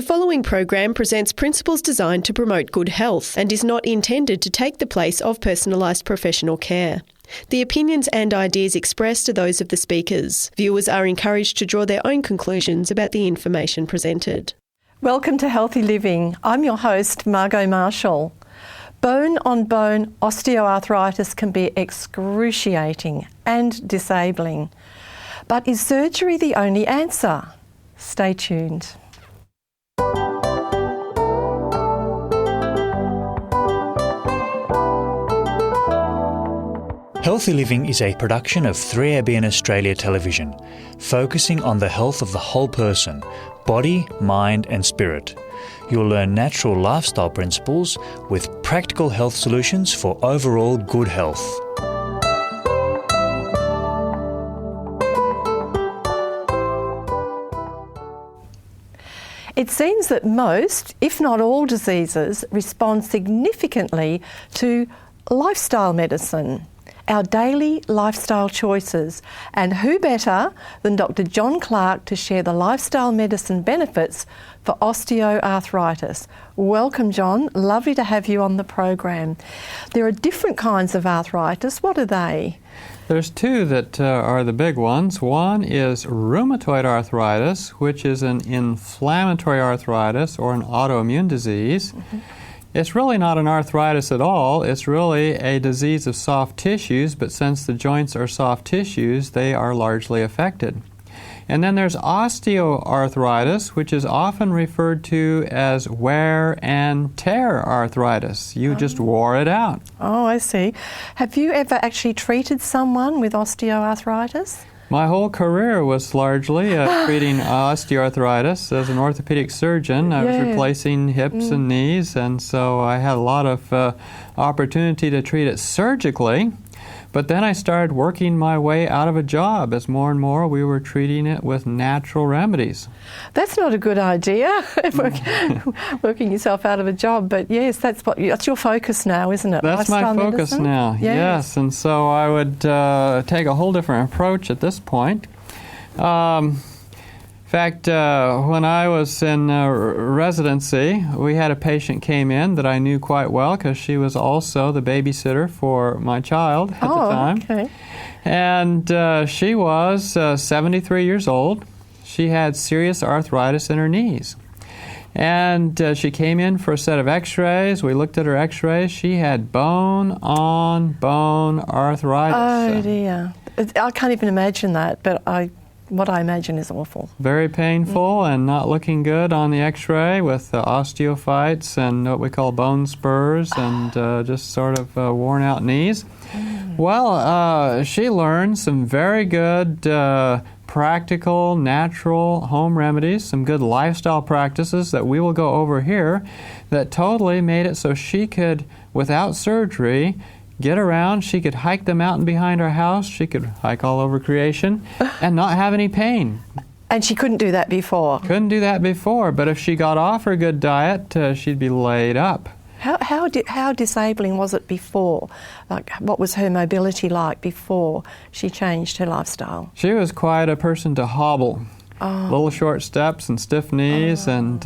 following program presents principles designed to promote good health and is not intended to take the place of personalised professional care. The opinions and ideas expressed are those of the speakers. Viewers are encouraged to draw their own conclusions about the information presented. Welcome to Healthy Living. I'm your host, Margot Marshall. Bone-on-bone osteoarthritis can be excruciating and disabling. But is surgery the only answer? Stay tuned. Healthy Living is a production of 3ABN Australia Television, focusing on the health of the whole person, body, mind and spirit. You'll learn natural lifestyle principles with practical health solutions for overall good health. It seems that most, if not all, diseases respond significantly to lifestyle medicine, our daily lifestyle choices. And who better than Dr. John Clark to share the lifestyle medicine benefits for osteoarthritis. Welcome, John. Lovely to have you on the program. There are different kinds of arthritis. What are they? There's two that are the big ones. One is rheumatoid arthritis, which is an inflammatory arthritis or an autoimmune disease. Mm-hmm. It's really not an arthritis at all. It's really a disease of soft tissues, but since the joints are soft tissues, they are largely affected. And then there's osteoarthritis, which is often referred to as wear and tear arthritis. You just wore it out. Oh, I see. Have you ever actually treated someone with osteoarthritis? My whole career was largely treating osteoarthritis. As an orthopedic surgeon, I was replacing hips and knees, and so I had a lot of opportunity to treat it surgically. But then I started working my way out of a job as more and more we were treating it with natural remedies. That's not a good idea, working yourself out of a job. But yes, that's your focus now, isn't it? That's lifestyle my focus medicine? now, yes. And so I would take a whole different approach at this point. In fact, when I was in residency, we had a patient came in that I knew quite well because she was also the babysitter for my child at the time. Okay. And she was 73 years old. She had serious arthritis in her knees. And she came in for a set of x-rays. We looked at her x-rays. She had bone-on-bone arthritis. Oh, dear. I can't even imagine that, but what I imagine is awful. Very painful and not looking good on the x-ray with osteophytes and what we call bone spurs and just sort of worn out knees. Well, she learned some very good practical, natural home remedies, some good lifestyle practices that we will go over here that totally made it so she could, without surgery, get around. She could hike the mountain behind our house. She could hike all over creation and not have any pain. And she couldn't do that before? Couldn't do that before, but if she got off her good diet, she'd be laid up. How disabling was it before? Like, what was her mobility like before she changed her lifestyle? She was quite a person to hobble. Little short steps and stiff knees and...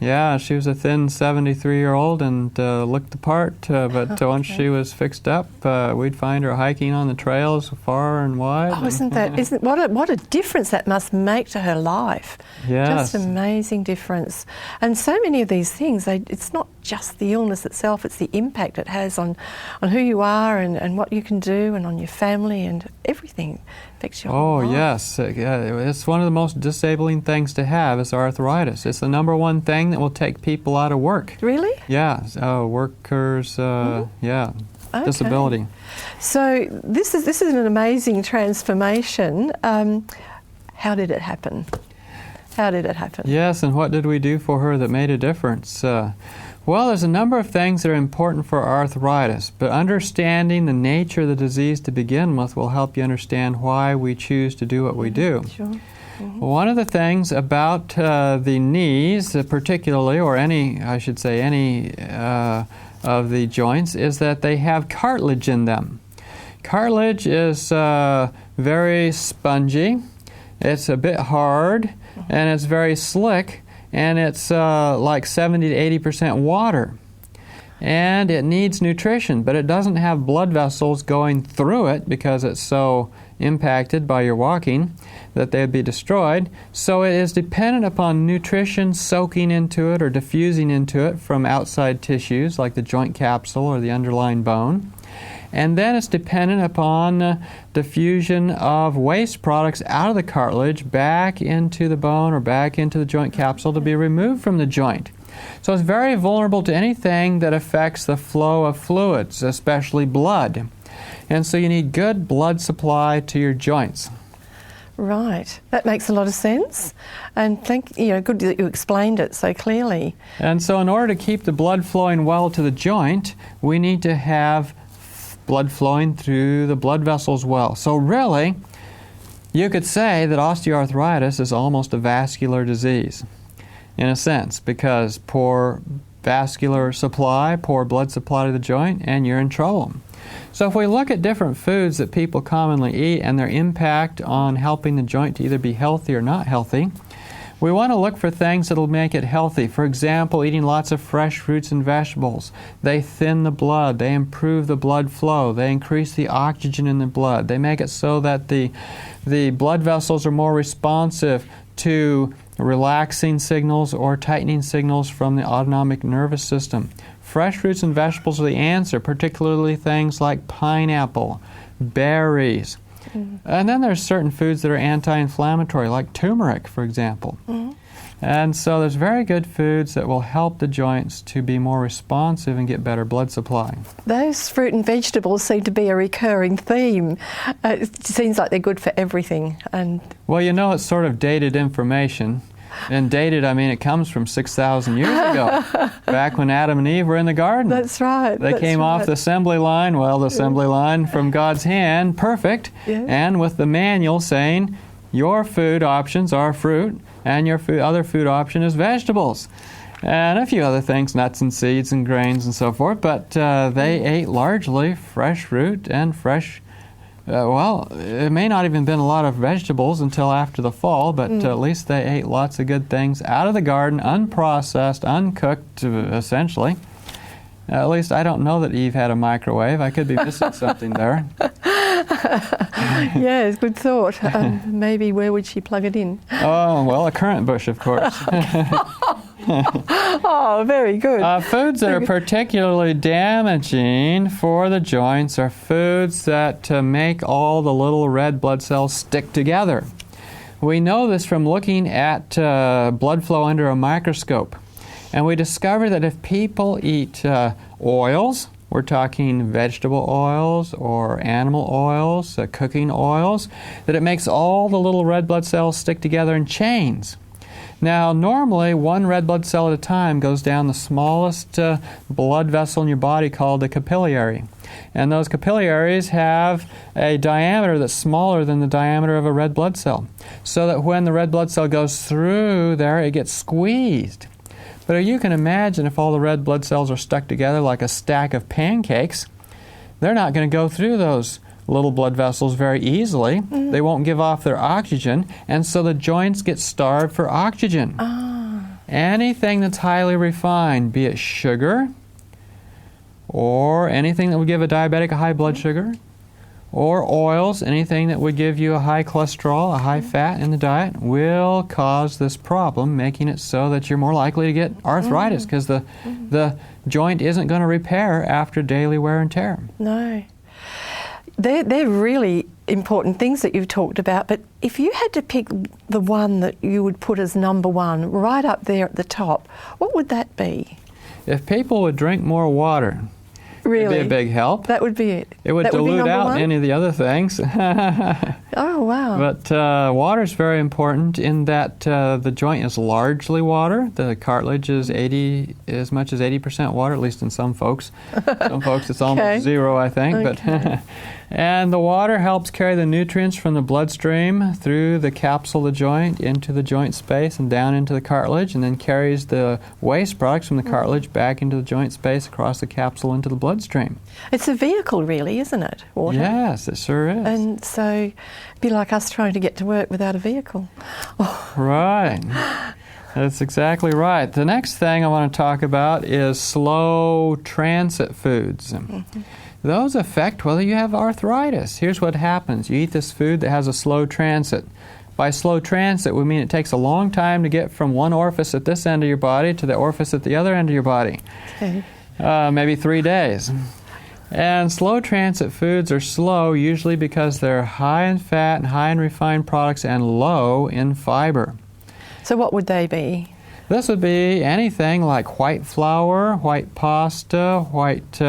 yeah, she was a thin 73-year-old and looked the part, but once she was fixed up, we'd find her hiking on the trails far and wide. Oh, what a difference that must make to her life. Yes. Just amazing difference. And so many of these things, it's not just the illness itself, it's the impact it has on who you are and what you can do and on your family and everything. Affects your whole life. Yes. It's one of the most disabling things to have is arthritis. It's the number one thing that will take people out of work. Really? Yeah. Workers, yeah. Okay. Disability. So this is an amazing transformation. How did it happen? Yes, and what did we do for her that made a difference? Well, there's a number of things that are important for arthritis, but understanding the nature of the disease to begin with will help you understand why we choose to do what we do. Sure. Mm-hmm. One of the things about the knees, particularly, or any of the joints, is that they have cartilage in them. Cartilage is very spongy, it's a bit hard, and it's very slick. and it's like 70 to 80% water. And it needs nutrition, but it doesn't have blood vessels going through it because it's so impacted by your walking that they'd be destroyed. So it is dependent upon nutrition soaking into it or diffusing into it from outside tissues like the joint capsule or the underlying bone. And then it's dependent upon diffusion of waste products out of the cartilage back into the bone or back into the joint capsule to be removed from the joint. So it's very vulnerable to anything that affects the flow of fluids, especially blood. And so you need good blood supply to your joints. Right. That makes a lot of sense. And good that you explained it so clearly. And so in order to keep the blood flowing well to the joint, we need to have blood flowing through the blood vessels well. So really, you could say that osteoarthritis is almost a vascular disease, in a sense, because poor vascular supply, poor blood supply to the joint, and you're in trouble. So if we look at different foods that people commonly eat and their impact on helping the joint to either be healthy or not healthy, we want to look for things that will make it healthy. For example, eating lots of fresh fruits and vegetables. They thin the blood, they improve the blood flow, they increase the oxygen in the blood, they make it so that the blood vessels are more responsive to relaxing signals or tightening signals from the autonomic nervous system. Fresh fruits and vegetables are the answer, particularly things like pineapple, berries. And then there's certain foods that are anti-inflammatory, like turmeric, for example. And so there's very good foods that will help the joints to be more responsive and get better blood supply. Those fruit and vegetables seem to be a recurring theme. It seems like they're good for everything. Well, it's sort of dated information. And dated, I mean, it comes from 6,000 years ago, back when Adam and Eve were in the garden. That's right. They came off the assembly line, the assembly line from God's hand, perfect, and with the manual saying, your food options are fruit, and your other food option is vegetables. And a few other things, nuts and seeds and grains and so forth, but they ate largely fresh fruit and fresh it may not even been a lot of vegetables until after the fall, but at least they ate lots of good things out of the garden, unprocessed, uncooked, essentially. At least I don't know that Eve had a microwave. I could be missing something there. Yes, good thought. Maybe where would she plug it in? A currant bush, of course. Oh, very good. Foods that are particularly damaging for the joints are foods that make all the little red blood cells stick together. We know this from looking at blood flow under a microscope. And we discover that if people eat oils, we're talking vegetable oils or animal oils, cooking oils, that it makes all the little red blood cells stick together in chains. Now, normally, one red blood cell at a time goes down the smallest blood vessel in your body called the capillary. And those capillaries have a diameter that's smaller than the diameter of a red blood cell, so that when the red blood cell goes through there, it gets squeezed. But you can imagine if all the red blood cells are stuck together like a stack of pancakes, they're not going to go through those little blood vessels very easily. They won't give off their oxygen, and so the joints get starved for oxygen. Anything that's highly refined, be it sugar, or anything that would give a diabetic a high blood sugar, or oils, anything that would give you a high cholesterol, a high fat in the diet, will cause this problem, making it so that you're more likely to get arthritis because the joint isn't going to repair after daily wear and tear. No. They're really important things that you've talked about, but if you had to pick the one that you would put as number one, right up there at the top, what would that be? If people would drink more water, really? It'd be a big help. That would be it. It would dilute out any of the other things. Oh, wow. But water is very important in that the joint is largely water. The cartilage is as much as 80% water, at least in some folks. Some folks it's almost zero, I think. Okay. But and the water helps carry the nutrients from the bloodstream through the capsule of the joint into the joint space and down into the cartilage, and then carries the waste products from the cartilage back into the joint space across the capsule into the bloodstream. It's a vehicle, really, isn't it? Water. Yes, it sure is. And so it'd be like us trying to get to work without a vehicle. Right. That's exactly right. The next thing I want to talk about is slow transit foods. Mm-hmm. Those affect whether you have arthritis. Here's what happens. You eat this food that has a slow transit. By slow transit, we mean it takes a long time to get from one orifice at this end of your body to the orifice at the other end of your body. Okay. Maybe 3 days. And slow transit foods are slow usually because they're high in fat and high in refined products and low in fiber. So what would they be? This would be anything like white flour, white pasta, white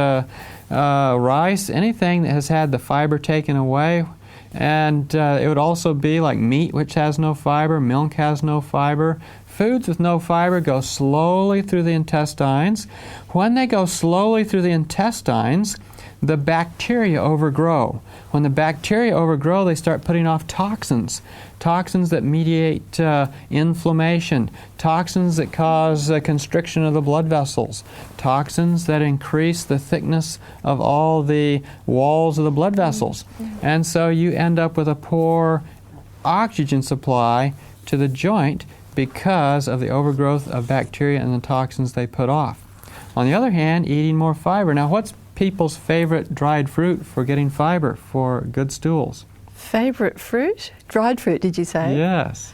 rice, anything that has had the fiber taken away. And it would also be like meat, which has no fiber, milk has no fiber. Foods with no fiber go slowly through the intestines. When they go slowly through the intestines, the bacteria overgrow. When the bacteria overgrow, they start putting off toxins. Toxins that mediate inflammation. Toxins that cause constriction of the blood vessels. Toxins that increase the thickness of all the walls of the blood vessels. And so you end up with a poor oxygen supply to the joint because of the overgrowth of bacteria and the toxins they put off. On the other hand, eating more fiber. Now, what's people's favorite dried fruit for getting fiber for good stools? Favorite fruit? Dried fruit, did you say? Yes.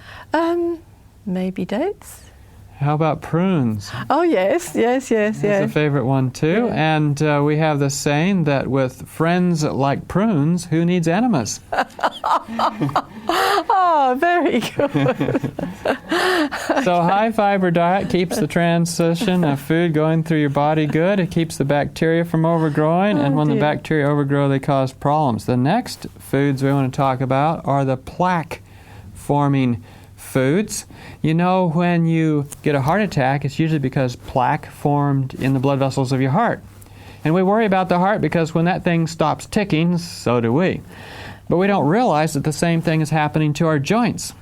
Maybe dates. How about prunes? Oh, yes. That's a favorite one, too. Yeah. And we have the saying that with friends like prunes, who needs enemas? Oh, very good. So high-fiber diet keeps the transition of food going through your body good. It keeps the bacteria from overgrowing, and when the bacteria overgrow, they cause problems. The next foods we want to talk about are the plaque-forming foods. You know, when you get a heart attack, it's usually because plaque formed in the blood vessels of your heart. And we worry about the heart because when that thing stops ticking, so do we. But we don't realize that the same thing is happening to our joints.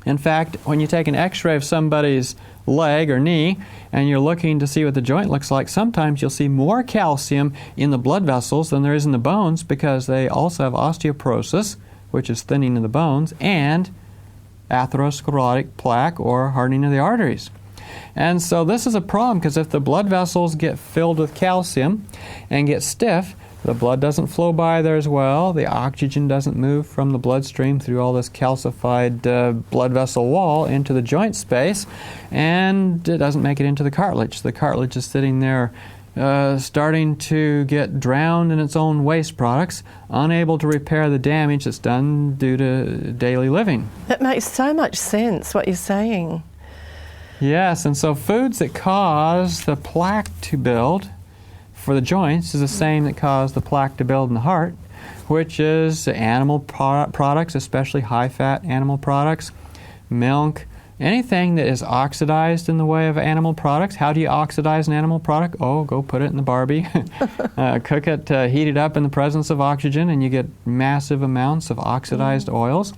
In fact, when you take an x-ray of somebody's leg or knee and you're looking to see what the joint looks like, sometimes you'll see more calcium in the blood vessels than there is in the bones because they also have osteoporosis, which is thinning of the bones, and atherosclerotic plaque or hardening of the arteries. And so this is a problem because if the blood vessels get filled with calcium and get stiff, the blood doesn't flow by there as well. The oxygen doesn't move from the bloodstream through all this calcified blood vessel wall into the joint space, and it doesn't make it into the cartilage. The cartilage is sitting there starting to get drowned in its own waste products, unable to repair the damage that's done due to daily living. That makes so much sense, what you're saying. Yes, and so foods that cause the plaque to build for the joints is the same that cause the plaque to build in the heart, which is animal products, especially high-fat animal products, milk, anything that is oxidized in the way of animal products. How do you oxidize an animal product? Oh, go put it in the Barbie. Cook it, heat it up in the presence of oxygen, and you get massive amounts of oxidized oils.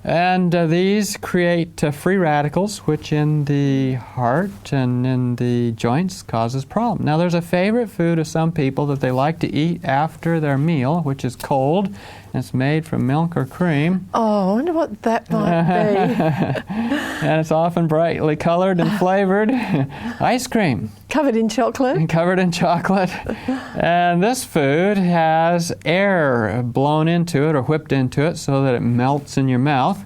And these create free radicals, which in the heart and in the joints causes problems. Now, there's a favorite food of some people that they like to eat after their meal, which is cold, and it's made from milk or cream. Oh, I wonder what that might be. And it's often brightly colored and flavored. Ice cream. Covered in chocolate? Covered in chocolate. And this food has air blown into it or whipped into it so that it melts in your mouth.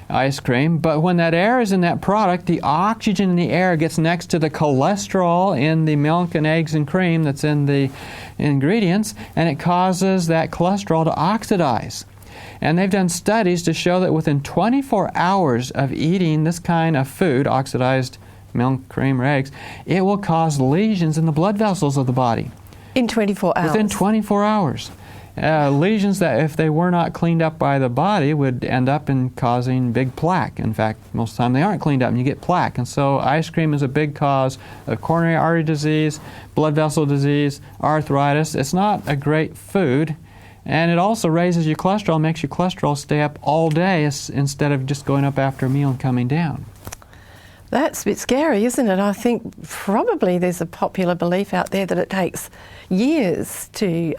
Ice cream. But when that air is in that product, the oxygen in the air gets next to the cholesterol in the milk and eggs and cream that's in the ingredients, and it causes that cholesterol to oxidize. And they've done studies to show that within 24 hours of eating this kind of food, oxidized milk, cream, or eggs, it will cause lesions in the blood vessels of the body. In 24 hours? Within 24 hours. Lesions that, if they were not cleaned up by the body, would end up in causing big plaque. In fact, most of the time they aren't cleaned up and you get plaque. And so ice cream is a big cause of coronary artery disease, blood vessel disease, arthritis. It's not a great food. And it also raises your cholesterol, makes your cholesterol stay up all day instead of just going up after a meal and coming down. That's a bit scary, isn't it? I think probably there's a popular belief out there that it takes years to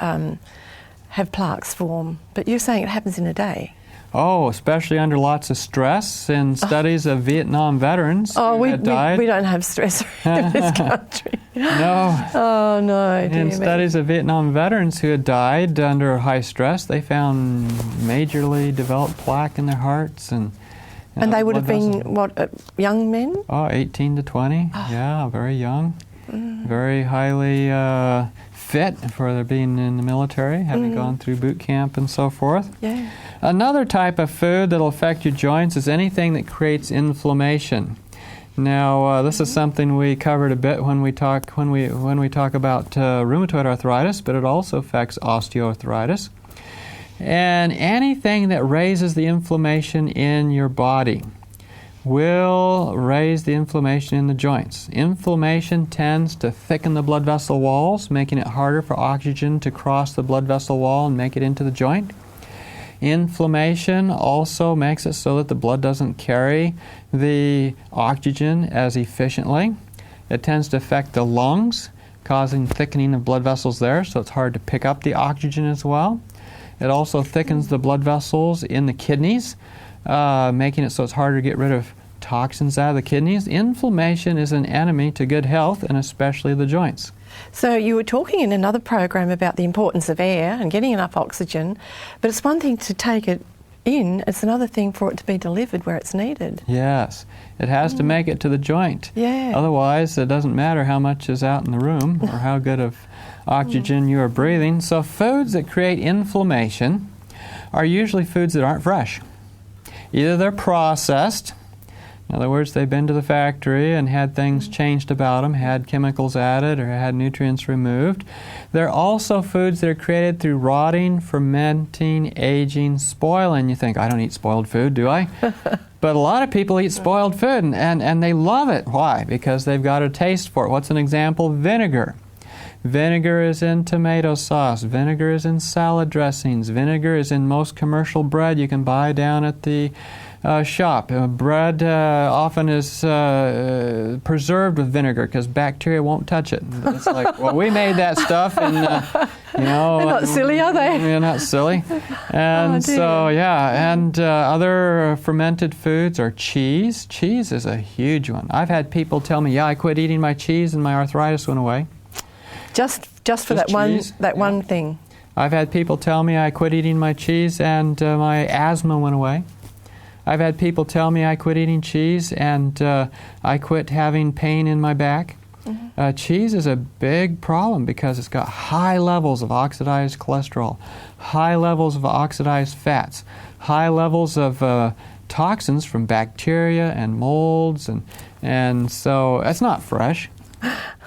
have plaques form, but you're saying it happens in a day. Oh, especially under lots of stress. In studies of Vietnam veterans who had died. We don't have stress in this country. No. Oh, no. In studies of Vietnam veterans who had died under high stress, they found majorly developed plaque in their hearts. And they would have been, young men? Oh, 18 to 20. Yeah, very young. Very highly fit for their being in the military, having gone through boot camp and so forth. Yeah. Another type of food that will affect your joints is anything that creates inflammation. Now, this is something we covered a bit when we talk about rheumatoid arthritis, but it also affects osteoarthritis. And anything that raises the inflammation in your body will raise the inflammation in the joints. Inflammation tends to thicken the blood vessel walls, making it harder for oxygen to cross the blood vessel wall and make it into the joint. Inflammation also makes it so that the blood doesn't carry the oxygen as efficiently. It tends to affect the lungs, causing thickening of blood vessels there, so it's hard to pick up the oxygen as well. It also thickens the blood vessels in the kidneys, making it so it's harder to get rid of toxins out of the kidneys. Inflammation is an enemy to good health, and especially the joints. So you were talking in another program about the importance of air and getting enough oxygen, but it's one thing to take it in, it's another thing for it to be delivered where it's needed. Yes, it has to make it to the joint. Yeah. Otherwise, it doesn't matter how much is out in the room or how good of oxygen you are breathing. So foods that create inflammation are usually foods that aren't fresh. Either they're processed, in other words, they've been to the factory and had things changed about them, had chemicals added or had nutrients removed. They're also foods that are created through rotting, fermenting, aging, spoiling. You think, I don't eat spoiled food, do I? But a lot of people eat spoiled food, and they love it. Why? Because they've got a taste for it. What's an example? Vinegar. Vinegar is in tomato sauce. Vinegar is in salad dressings. Vinegar is in most commercial bread you can buy down at the shop. Bread often is preserved with vinegar because bacteria won't touch it. It's like, well, we made that stuff, and They're not silly, are they? They're not silly. And other fermented foods are cheese. Cheese is a huge one. I've had people tell me, I quit eating my cheese and my arthritis went away. Just for that cheese? one thing. I've had people tell me I quit eating my cheese and my asthma went away. I've had people tell me I quit eating cheese and I quit having pain in my back. Mm-hmm. Cheese is a big problem because it's got high levels of oxidized cholesterol, high levels of oxidized fats, high levels of toxins from bacteria and molds, and so it's not fresh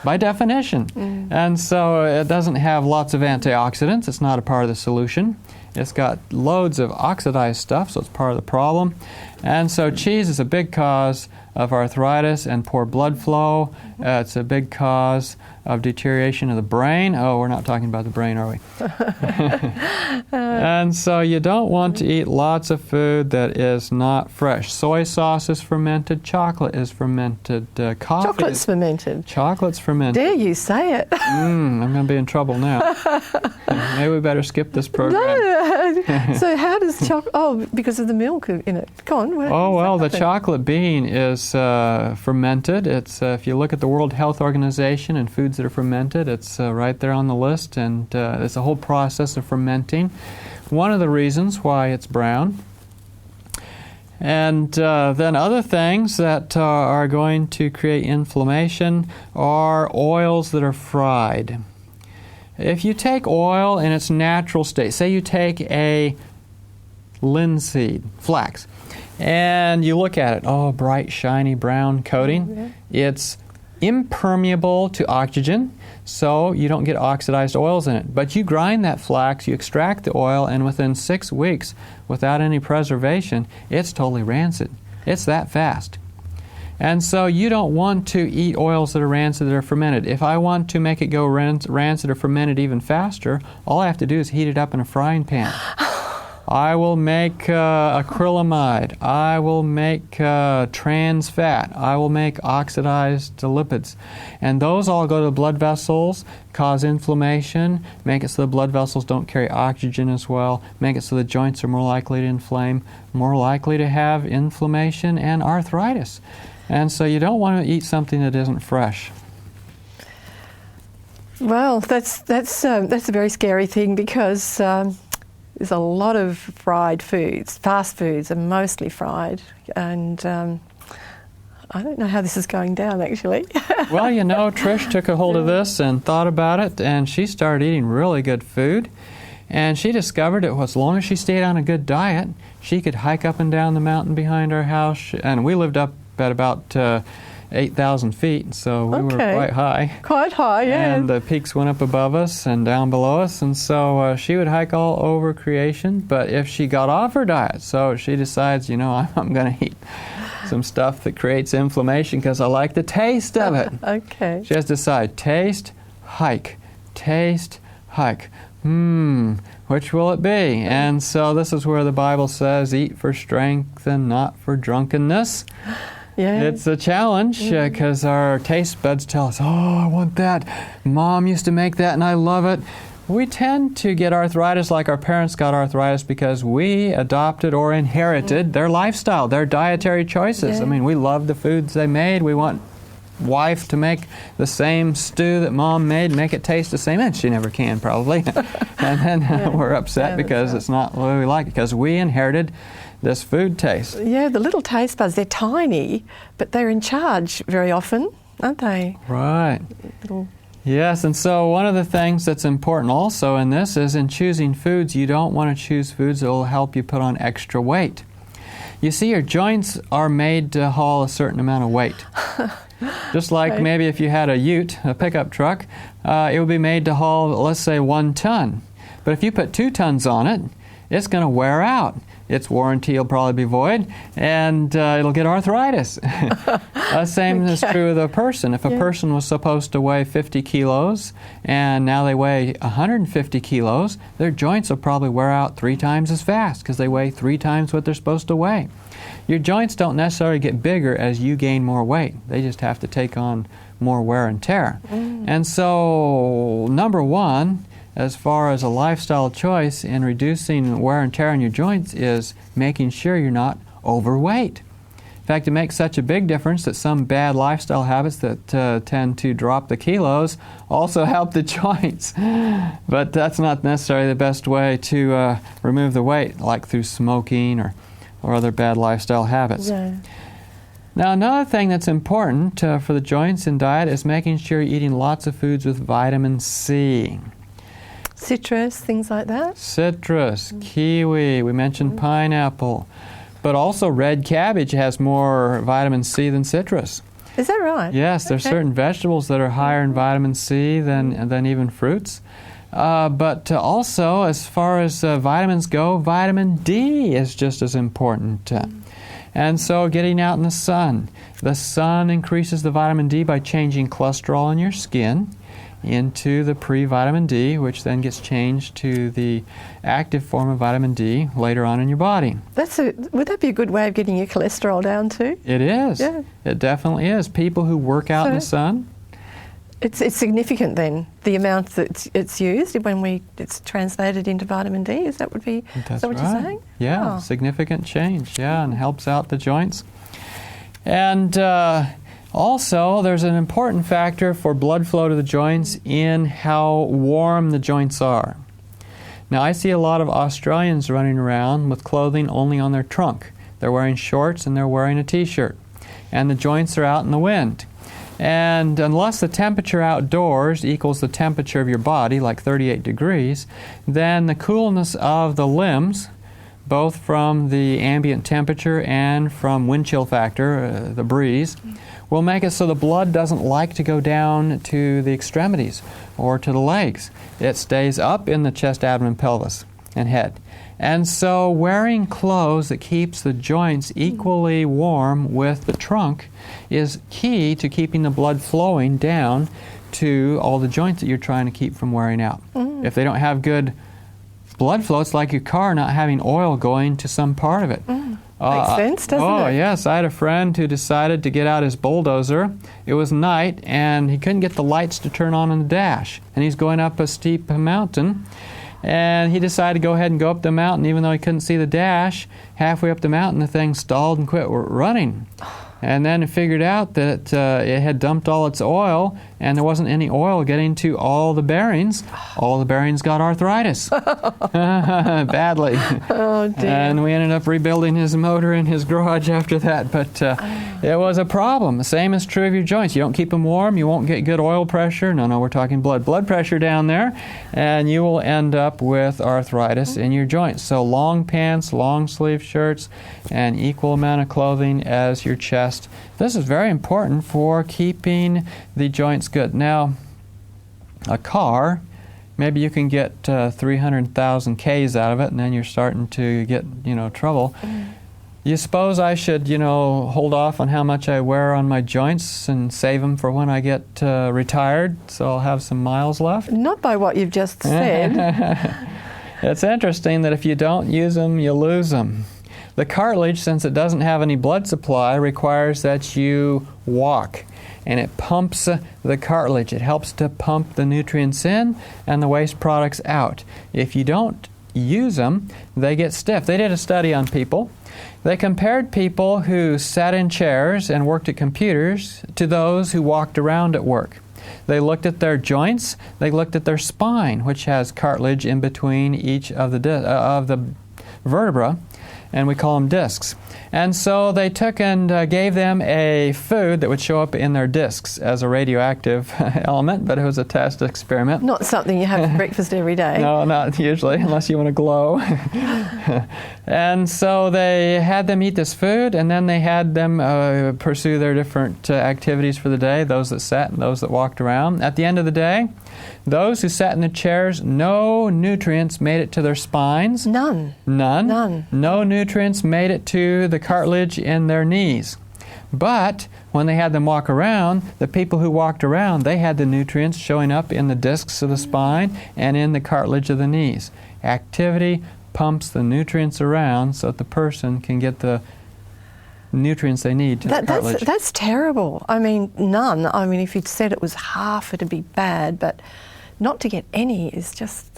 by definition. And so it doesn't have lots of antioxidants. It's not a part of the solution. It's got loads of oxidized stuff, so it's part of the problem. And so cheese is a big cause of arthritis and poor blood flow. It's a big cause of deterioration of the brain. Oh, we're not talking about the brain, are we? And so you don't want to eat lots of food that is not fresh. Soy sauce is fermented. Chocolate is fermented. Coffee Chocolate's fermented. Chocolate's fermented. Dare you say it? I'm going to be in trouble now. Maybe we better skip this program. No. So how does chocolate... Oh, because of the milk in it. Go on. The chocolate bean is fermented. It's if you look at the World Health Organization and foods that are fermented, it's right there on the list, and it's a whole process of fermenting. One of the reasons why it's brown. And then other things that are going to create inflammation are oils that are fried. If you take oil in its natural state, say you take a linseed, flax, and you look at it, bright, shiny, brown coating. It's impermeable to oxygen, so you don't get oxidized oils in it. But you grind that flax, you extract the oil, and within 6 weeks, without any preservation, it's totally rancid. It's that fast. And so you don't want to eat oils that are rancid, that are fermented. If I want to make it go rancid or fermented even faster, all I have to do is heat it up in a frying pan. I will make acrylamide. I will make trans fat. I will make oxidized lipids. And those all go to the blood vessels, cause inflammation, make it so the blood vessels don't carry oxygen as well, make it so the joints are more likely to inflame, more likely to have inflammation and arthritis. And so you don't want to eat something that isn't fresh. Well, that's a very scary thing because there's a lot of fried foods. Fast foods are mostly fried, and I don't know how this is going down, actually. Well, you know, Trish took a hold of this and thought about it, and she started eating really good food. And she discovered that as long as she stayed on a good diet, she could hike up and down the mountain behind our house. And we lived up at about 8,000 feet, so we were quite high. Quite high, yeah. And the peaks went up above us and down below us, and so she would hike all over creation. But if she got off her diet, so she decides, you know, I'm going to eat some stuff that creates inflammation because I like the taste of it. Okay. She has to decide, taste, hike, taste, hike. Which will it be? And so this is where the Bible says, eat for strength and not for drunkenness. Yeah. It's a challenge because our taste buds tell us, oh, I want that. Mom used to make that and I love it. We tend to get arthritis like our parents got arthritis because we adopted or inherited their lifestyle, their dietary choices. Yeah. I mean, we love the foods they made. We want wife to make the same stew that Mom made, make it taste the same, and she never can probably. And then we're upset because it's not the way we like it, because we inherited this food taste. Yeah, the little taste buds, they're tiny, but they're in charge very often, aren't they? Right. Little. Yes, and so one of the things that's important also in this is in choosing foods, you don't want to choose foods that will help you put on extra weight. You see, your joints are made to haul a certain amount of weight. Just like maybe if you had a ute, a pickup truck, it would be made to haul, let's say, 1 ton. But if you put 2 tons on it, it's going to wear out. Its warranty will probably be void, and it'll get arthritis. Same is true with a person. If a person was supposed to weigh 50 kilos, and now they weigh 150 kilos, their joints will probably wear out 3 times as fast because they weigh 3 times what they're supposed to weigh. Your joints don't necessarily get bigger as you gain more weight. They just have to take on more wear and tear. And so, number one, as far as a lifestyle choice in reducing wear and tear on your joints, is making sure you're not overweight. In fact, it makes such a big difference that some bad lifestyle habits that tend to drop the kilos also help the joints. But that's not necessarily the best way to remove the weight, like through smoking or other bad lifestyle habits. Yeah. Now, another thing that's important for the joints in diet is making sure you're eating lots of foods with vitamin C. Citrus, things like that? Citrus, kiwi, we mentioned pineapple, but also red cabbage has more vitamin C than citrus. Is that right? Yes, there's certain vegetables that are higher in vitamin C than even fruits. But also, as far as vitamins go, vitamin D is just as important. And so getting out in the sun. The sun increases the vitamin D by changing cholesterol in your skin into the pre-vitamin D, which then gets changed to the active form of vitamin D later on in your body. Would that be a good way of getting your cholesterol down too? It is. Yeah. It definitely is. People who work out in the sun. It's significant then, the amount that it's used when it's translated into vitamin D. Is that what you're saying? Yeah, significant change. Yeah, and helps out the joints. And also, there's an important factor for blood flow to the joints in how warm the joints are. Now, I see a lot of Australians running around with clothing only on their trunk. They're wearing shorts and they're wearing a t-shirt. And the joints are out in the wind. And unless the temperature outdoors equals the temperature of your body, like 38 degrees, then the coolness of the limbs, both from the ambient temperature and from wind chill factor, the breeze, will make it so the blood doesn't like to go down to the extremities or to the legs. It stays up in the chest, abdomen, pelvis, and head. And so wearing clothes that keeps the joints equally warm with the trunk is key to keeping the blood flowing down to all the joints that you're trying to keep from wearing out. If they don't have good blood flow. It's like your car not having oil going to some part of it. Makes sense, doesn't it? Oh, yes. I had a friend who decided to get out his bulldozer. It was night, and he couldn't get the lights to turn on in the dash. And he's going up a steep mountain, and he decided to go ahead and go up the mountain, even though he couldn't see the dash. Halfway up the mountain, the thing stalled and quit running. And then it figured out that it had dumped all its oil, and there wasn't any oil getting to all the bearings. All the bearings got arthritis. Badly. Oh, dear. And we ended up rebuilding his motor in his garage after that. But it was a problem. The same is true of your joints. You don't keep them warm, you won't get good oil pressure. No, we're talking blood pressure down there. And you will end up with arthritis in your joints. So long pants, long sleeve shirts, and equal amount of clothing as your chest. This is very important for keeping the joints good. Now, a car, maybe you can get 300,000 Ks out of it, and then you're starting to get, trouble. You suppose I should, hold off on how much I wear on my joints and save them for when I get retired, so I'll have some miles left? Not by what you've just said. It's interesting that if you don't use them, you lose them. The cartilage, since it doesn't have any blood supply, requires that you walk, and it pumps the cartilage. It helps to pump the nutrients in and the waste products out. If you don't use them, they get stiff. They did a study on people. They compared people who sat in chairs and worked at computers to those who walked around at work. They looked at their joints. They looked at their spine, which has cartilage in between each of the vertebra, and we call them discs. And so they took and gave them a food that would show up in their discs as a radioactive element, but it was a test experiment. Not something you have for breakfast every day. No, not usually, unless you want to glow. And so they had them eat this food, and then they had them pursue their different activities for the day, those that sat and those that walked around. At the end of the day, those who sat in the chairs, no nutrients made it to their spines. None. No nutrients made it to the cartilage in their knees. But when they had them walk around, the people who walked around, they had the nutrients showing up in the discs of the spine and in the cartilage of the knees. Activity pumps the nutrients around so that the person can get the nutrients they need to the cartilage. That's terrible. I mean, none. I mean, if you'd said it was half, it'd be bad, but not to get any is just...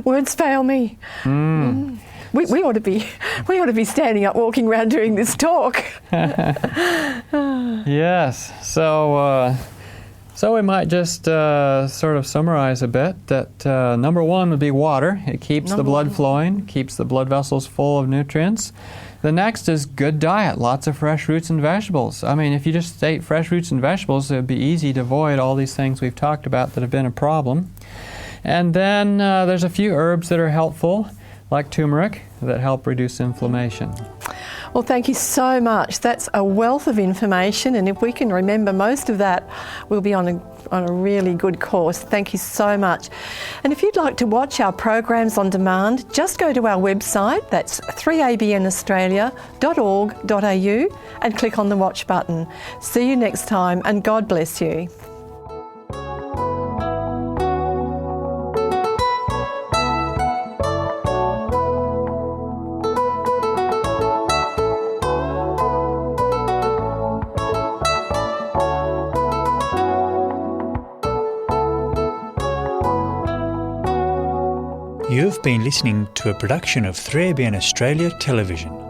words fail me. We ought to be standing up, walking around doing this talk. Yes. So we might just sort of summarize a bit that number one would be water. It keeps the blood flowing, keeps the blood vessels full of nutrients. The next is good diet, lots of fresh fruits and vegetables. I mean, if you just ate fresh fruits and vegetables, it would be easy to avoid all these things we've talked about that have been a problem. And then there's a few herbs that are helpful, like turmeric, that help reduce inflammation. Well, thank you so much. That's a wealth of information, and if we can remember most of that, we'll be on a really good course. Thank you so much. And if you'd like to watch our programs on demand, just go to our website, that's 3abnaustralia.org.au, and click on the watch button. See you next time, and God bless you. You've been listening to a production of 3ABN Australia Television.